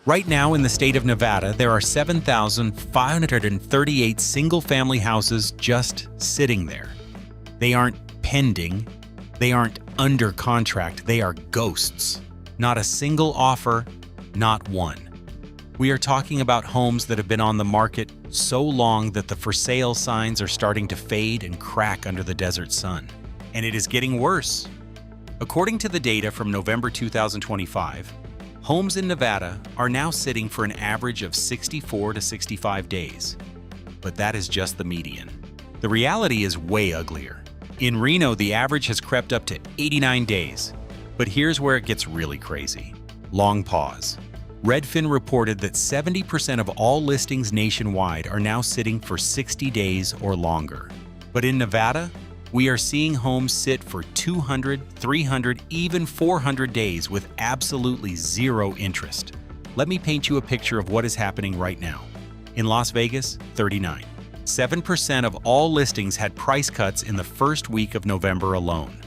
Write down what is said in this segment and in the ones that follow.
Right now in the state of Nevada, there are 7,538 single-family houses just sitting there. They aren't pending, they aren't under contract, they are ghosts. Not a single offer, not one. We are talking about homes that have been on the market so long that the for sale signs are starting to fade and crack under the desert sun. And it is getting worse. According to the data from November 2025, homes in Nevada are now sitting for an average of 64 to 65 days. But that is just the median. The reality is way uglier. In Reno, the average has crept up to 89 days. But here's where it gets really crazy. Long pause. Redfin reported that 70% of all listings nationwide are now sitting for 60 days or longer. But in Nevada, we are seeing homes sit for 200, 300, even 400 days with absolutely zero interest. Let me paint you a picture of what is happening right now. In Las Vegas, 39. 7% of all listings had price cuts in the first week of November alone.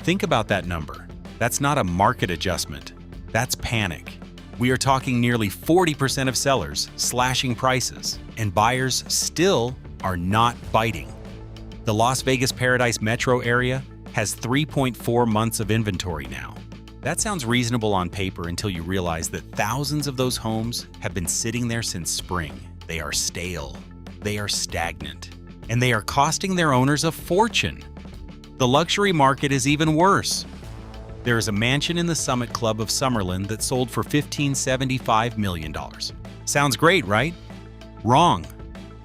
Think about that number. That's not a market adjustment. That's panic. We are talking nearly 40% of sellers slashing prices, and buyers still are not biting. The Las Vegas Paradise metro area has 3.4 months of inventory now. That sounds reasonable on paper until you realize that thousands of those homes have been sitting there since spring. They are stale, they are stagnant, and they are costing their owners a fortune. The luxury market is even worse. There is a mansion in the Summit Club of Summerlin that sold for $15.75 million. Sounds great, right? Wrong.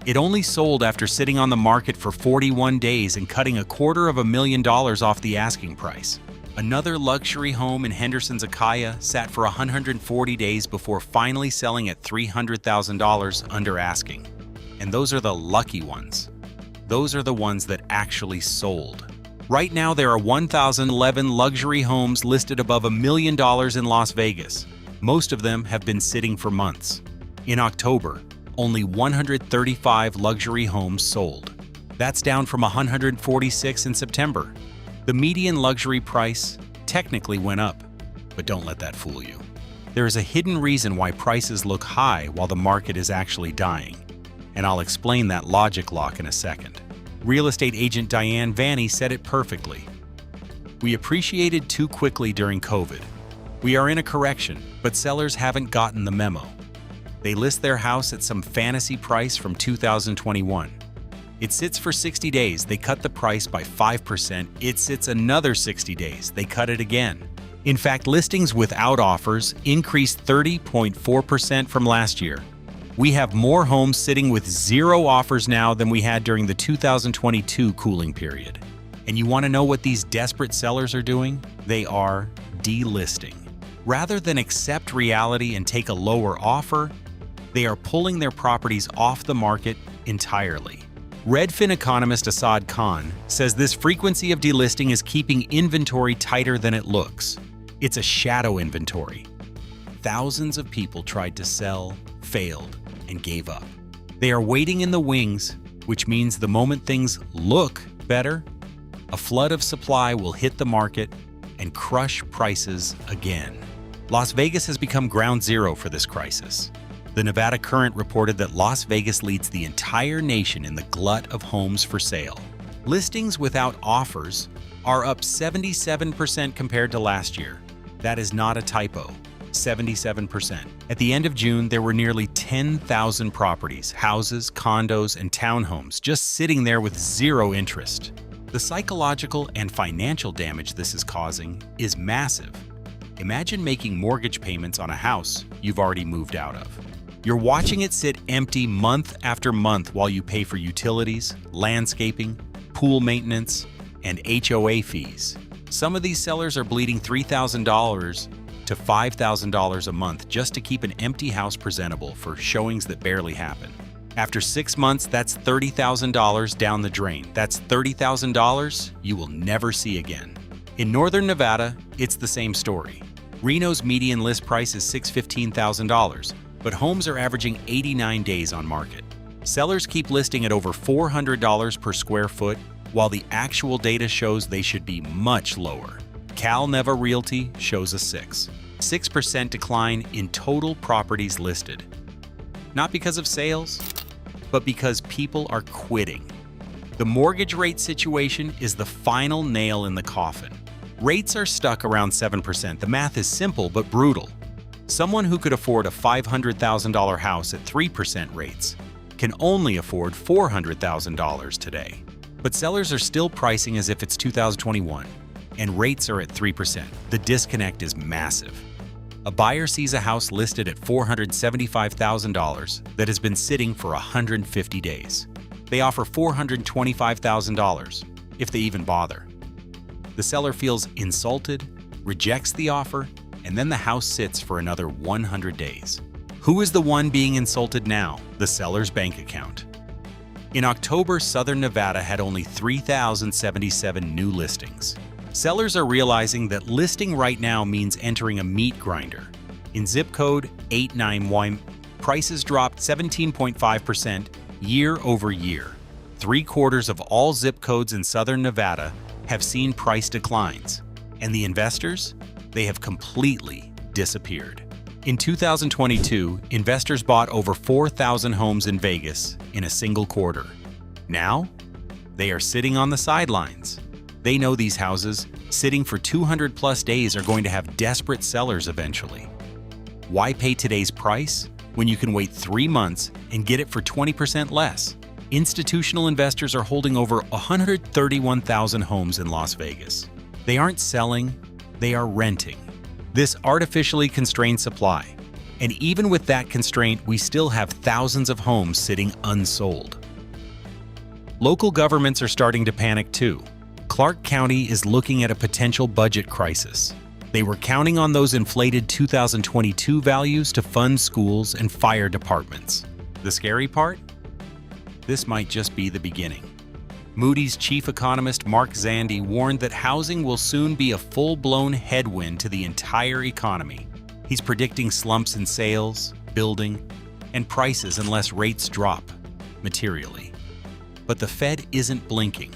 It only sold after sitting on the market for 41 days and cutting $250,000 off the asking price. Another luxury home in Henderson's Acaia sat for 140 days before finally selling at $300,000 under asking. And those are the lucky ones. Those are the ones that actually sold. Right now, there are 1,011 luxury homes listed above $1 million in Las Vegas. Most of them have been sitting for months. In October, only 135 luxury homes sold. That's down from 146 in September. The median luxury price technically went up, but don't let that fool you. There is a hidden reason why prices look high while the market is actually dying, and I'll explain that logic lock in a second. Real estate agent Diane Vanny said it perfectly. We appreciated too quickly during COVID. We are in a correction, but sellers haven't gotten the memo. They list their house at some fantasy price from 2021. It sits for 60 days, they cut the price by 5%. It sits another 60 days, they cut it again. In fact, listings without offers increased 30.4% from last year. We have more homes sitting with zero offers now than we had during the 2022 cooling period. And you want to know what these desperate sellers are doing? They are delisting. Rather than accept reality and take a lower offer, they are pulling their properties off the market entirely. Redfin economist Asad Khan says this frequency of delisting is keeping inventory tighter than it looks. It's a shadow inventory. Thousands of people tried to sell, failed, and gave up. They are waiting in the wings, which means the moment things look better, a flood of supply will hit the market and crush prices again. Las Vegas has become ground zero for this crisis. The Nevada Current reported that Las Vegas leads the entire nation in the glut of homes for sale. Listings without offers are up 77% compared to last year. That is not a typo. 77%. At the end of June, there were nearly 10,000 properties, houses, condos, and townhomes just sitting there with zero interest. The psychological and financial damage this is causing is massive. Imagine making mortgage payments on a house you've already moved out of. You're watching it sit empty month after month while you pay for utilities, landscaping, pool maintenance, and HOA fees. Some of these sellers are bleeding $3,000 to $5,000 a month just to keep an empty house presentable for showings that barely happen. After 6 months, that's $30,000 down the drain. That's $30,000 you will never see again. In northern Nevada, it's the same story. Reno's median list price is $615,000, but homes are averaging 89 days on market. Sellers keep listing at over $400 per square foot, while the actual data shows they should be much lower. Cal Neva Realty shows a 6. 6% decline in total properties listed. Not because of sales, but because people are quitting. The mortgage rate situation is the final nail in the coffin. Rates are stuck around 7%. The math is simple but brutal. Someone who could afford a $500,000 house at 3% rates can only afford $400,000 today. But sellers are still pricing as if it's 2021, and rates are at 3%. The disconnect is massive. A buyer sees a house listed at $475,000 that has been sitting for 150 days. They offer $425,000, if they even bother. The seller feels insulted, rejects the offer, and then the house sits for another 100 days. Who is the one being insulted now? The seller's bank account. In October, Southern Nevada had only 3,077 new listings. Sellers are realizing that listing right now means entering a meat grinder. In zip code 89Y, prices dropped 17.5% year over year. 3/4 of all zip codes in Southern Nevada have seen price declines. And the investors? They have completely disappeared. In 2022, investors bought over 4,000 homes in Vegas in a single quarter. Now, they are sitting on the sidelines. They know these houses, sitting for 200+ days, are going to have desperate sellers eventually. Why pay today's price when you can wait 3 months and get it for 20% less? Institutional investors are holding over 131,000 homes in Las Vegas. They aren't selling, they are renting. This artificially constrained supply. And even with that constraint, we still have thousands of homes sitting unsold. Local governments are starting to panic too. Clark County is looking at a potential budget crisis. They were counting on those inflated 2022 values to fund schools and fire departments. The scary part? This might just be the beginning. Moody's chief economist Mark Zandi warned that housing will soon be a full-blown headwind to the entire economy. He's predicting slumps in sales, building, and prices unless rates drop materially. But the Fed isn't blinking.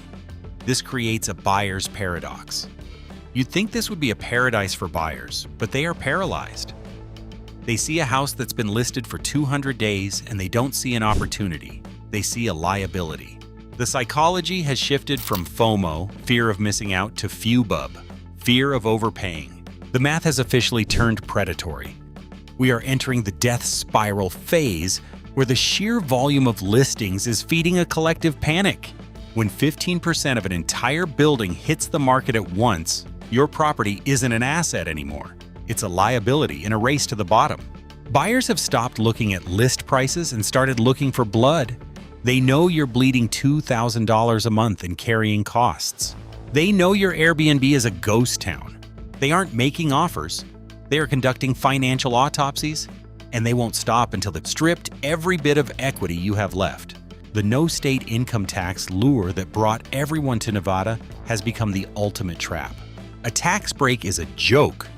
This creates a buyer's paradox. You'd think this would be a paradise for buyers, but they are paralyzed. They see a house that's been listed for 200 days and they don't see an opportunity. They see a liability. The psychology has shifted from FOMO, fear of missing out, to FUBUB, fear of overpaying. The math has officially turned predatory. We are entering the death spiral phase where the sheer volume of listings is feeding a collective panic. When 15% of an entire building hits the market at once, your property isn't an asset anymore. It's a liability in a race to the bottom. Buyers have stopped looking at list prices and started looking for blood. They know you're bleeding $2,000 a month in carrying costs. They know your Airbnb is a ghost town. They aren't making offers. They are conducting financial autopsies, and they won't stop until they've stripped every bit of equity you have left. The no state income tax lure that brought everyone to Nevada has become the ultimate trap. A tax break is a joke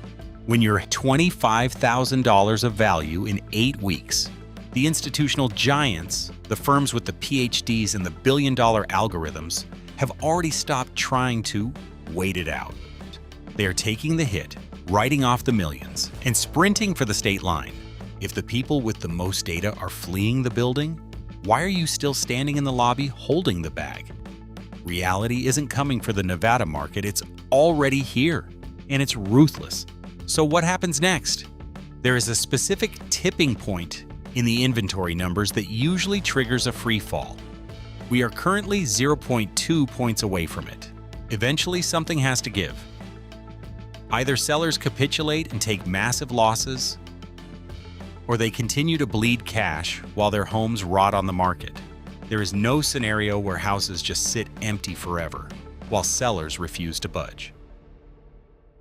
when you're $25,000 of value in 8 weeks. The institutional giants, the firms with the PhDs and the billion-dollar algorithms, have already stopped trying to wait it out. They are taking the hit, writing off the millions, and sprinting for the state line. If the people with the most data are fleeing the building, why are you still standing in the lobby holding the bag? Reality isn't coming for the Nevada market, it's already here, and it's ruthless. So what happens next? There is a specific tipping point in the inventory numbers that usually triggers a free fall. We are currently 0.2 points away from it. Eventually, something has to give. Either sellers capitulate and take massive losses, or they continue to bleed cash while their homes rot on the market. There is no scenario where houses just sit empty forever, while sellers refuse to budge.